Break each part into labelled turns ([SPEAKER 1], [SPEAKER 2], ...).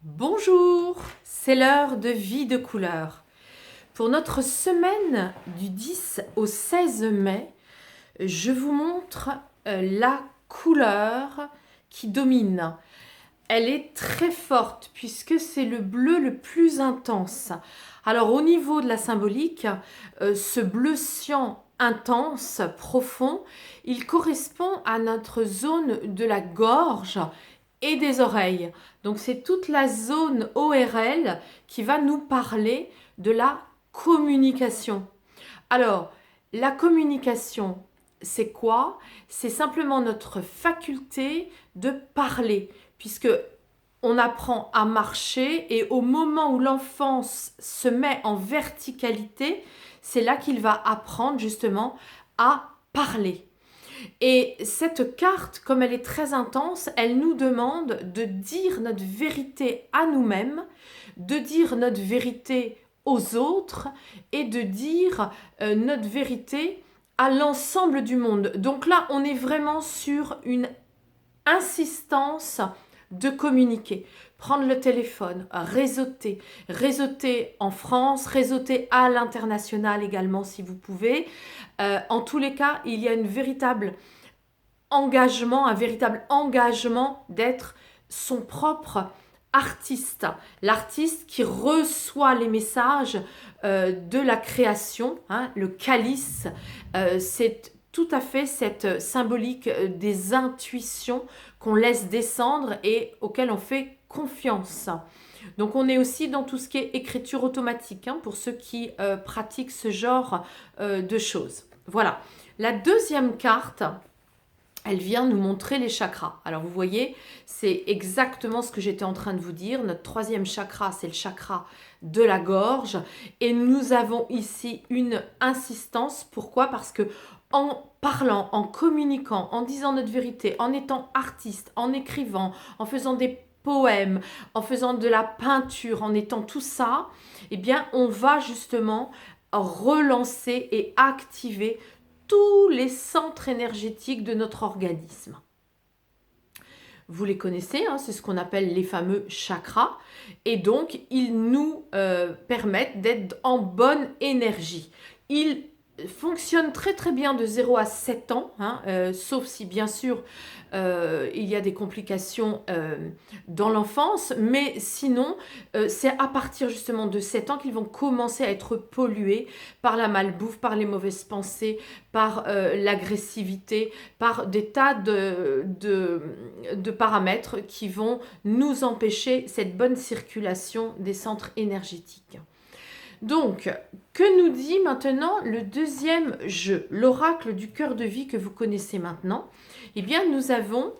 [SPEAKER 1] Bonjour, c'est l'heure de vie de couleur. Pour notre semaine du 10 au 16 mai, je vous montre la couleur qui domine. Elle est très forte puisque c'est le bleu le plus intense. Alors au niveau de la symbolique, ce bleu cyan intense, profond, il correspond à notre zone de la gorge et des oreilles. Donc c'est toute la zone ORL qui va nous parler de la communication. Alors, la communication, c'est quoi? C'est simplement notre faculté de parler, puisque on apprend à marcher et au moment où l'enfant se met en verticalité, c'est là qu'il va apprendre justement à parler. Et cette carte, comme elle est très intense, elle nous demande de dire notre vérité à nous-mêmes, de dire notre vérité aux autres et de dire notre vérité à l'ensemble du monde. Donc là, on est vraiment sur une insistance de communiquer, prendre le téléphone, réseauter, réseauter en France, réseauter à l'international également si vous pouvez. En tous les cas, il y a un véritable engagement d'être son propre artiste, l'artiste qui reçoit les messages de la création, hein, le calice, c'est tout à fait cette symbolique des intuitions qu'on laisse descendre et auxquelles on fait confiance. Donc on est aussi dans tout ce qui est écriture automatique, hein, pour ceux qui pratiquent ce genre de choses. Voilà. La deuxième carte, elle vient nous montrer les chakras. Alors vous voyez, c'est exactement ce que j'étais en train de vous dire. Notre troisième chakra, c'est le chakra de la gorge. Et nous avons ici une insistance. Pourquoi? Parce que en parlant, en communiquant, en disant notre vérité, en étant artiste, en écrivant, en faisant des poèmes, en faisant de la peinture, en étant tout ça, eh bien on va justement relancer et activer tous les centres énergétiques de notre organisme. Vous les connaissez, hein, c'est ce qu'on appelle les fameux chakras. Et donc, ils nous permettent d'être en bonne énergie. Ils fonctionnent très très bien de 0 à 7 ans, hein, sauf si bien sûr il y a des complications dans l'enfance, mais sinon c'est à partir justement de 7 ans qu'ils vont commencer à être pollués par la malbouffe, par les mauvaises pensées, par l'agressivité, par des tas de paramètres qui vont nous empêcher cette bonne circulation des centres énergétiques. Donc, que nous dit maintenant le deuxième jeu, l'oracle du cœur de vie que vous connaissez maintenant? Eh bien, nous avons,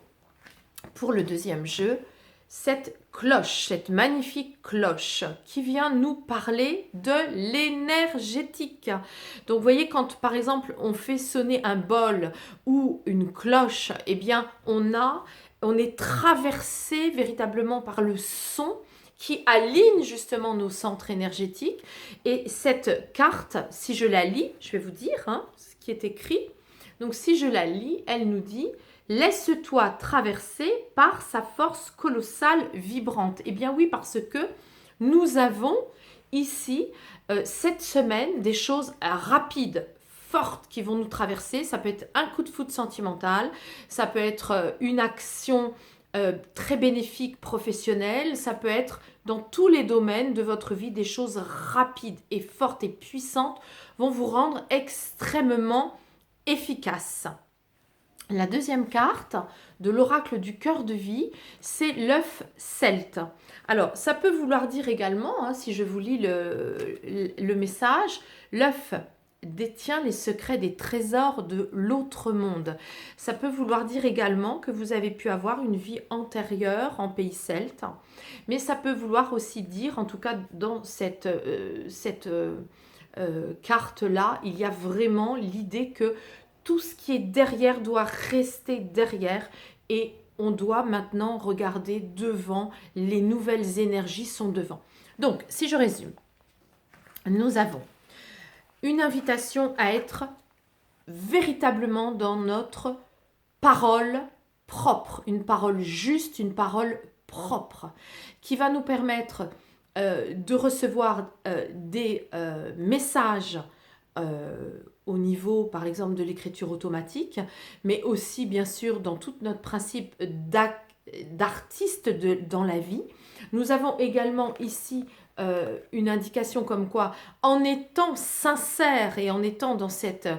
[SPEAKER 1] pour le deuxième jeu, cette cloche, cette magnifique cloche qui vient nous parler de l'énergétique. Donc, vous voyez, quand par exemple on fait sonner un bol ou une cloche, eh bien, on est traversé véritablement par le son qui aligne justement nos centres énergétiques. Et cette carte, si je la lis, je vais vous dire hein, ce qui est écrit. Donc si je la lis, elle nous dit « Laisse-toi traverser par sa force colossale vibrante ». Eh bien oui, parce que nous avons ici, cette semaine, des choses rapides, fortes qui vont nous traverser. Ça peut être un coup de foudre sentimental, ça peut être une action très bénéfique professionnelle, ça peut être dans tous les domaines de votre vie, des choses rapides et fortes et puissantes vont vous rendre extrêmement efficace. La deuxième carte de l'oracle du cœur de vie, c'est l'œuf celte. Alors, ça peut vouloir dire également, hein, si je vous lis le message, l'œuf détient les secrets des trésors de l'autre monde. Ça peut vouloir dire également que vous avez pu avoir une vie antérieure en pays celte, mais ça peut vouloir aussi dire, en tout cas dans cette carte-là, il y a vraiment l'idée que tout ce qui est derrière doit rester derrière et on doit maintenant regarder devant, les nouvelles énergies sont devant. Donc, si je résume, nous avons une invitation à être véritablement dans notre parole propre, une parole juste, une parole propre, qui va nous permettre de recevoir des messages au niveau, par exemple, de l'écriture automatique, mais aussi, bien sûr, dans tout notre principe d'artiste dans la vie. Nous avons également ici une indication comme quoi, en étant sincère et en étant dans cette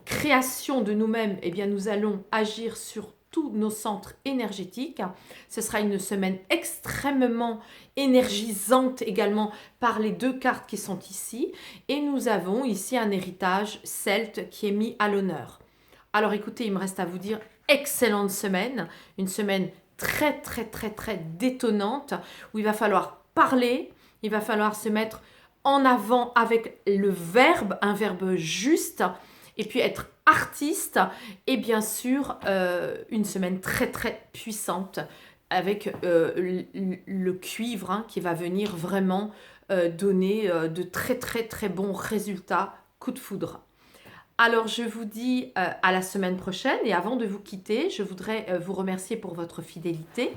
[SPEAKER 1] création de nous-mêmes, eh bien, nous allons agir sur tous nos centres énergétiques. Ce sera une semaine extrêmement énergisante également par les 2 cartes qui sont ici. Et nous avons ici un héritage celte qui est mis à l'honneur. Alors écoutez, il me reste à vous dire excellente semaine, une semaine très très très très détonnante où il va falloir parler, il va falloir se mettre en avant avec le verbe, un verbe juste, et puis être artiste, et bien sûr une semaine très très puissante avec le cuivre qui va venir vraiment donner de très très très bons résultats, coup de foudre. Alors je vous dis à la semaine prochaine, et avant de vous quitter, je voudrais vous remercier pour votre fidélité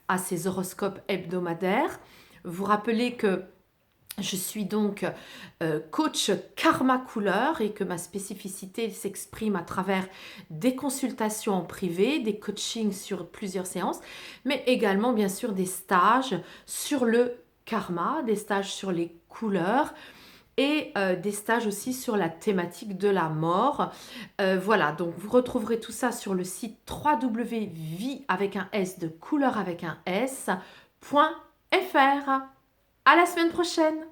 [SPEAKER 1] à ces horoscopes hebdomadaires. Vous rappelez que je suis donc coach Karma Couleur et que ma spécificité s'exprime à travers des consultations en privé, des coachings sur plusieurs séances, mais également bien sûr des stages sur le karma, des stages sur les couleurs et des stages aussi sur la thématique de la mort. Voilà, donc vous retrouverez tout ça sur le site www.vie avec un S de couleur avec un S.fr. À la semaine prochaine!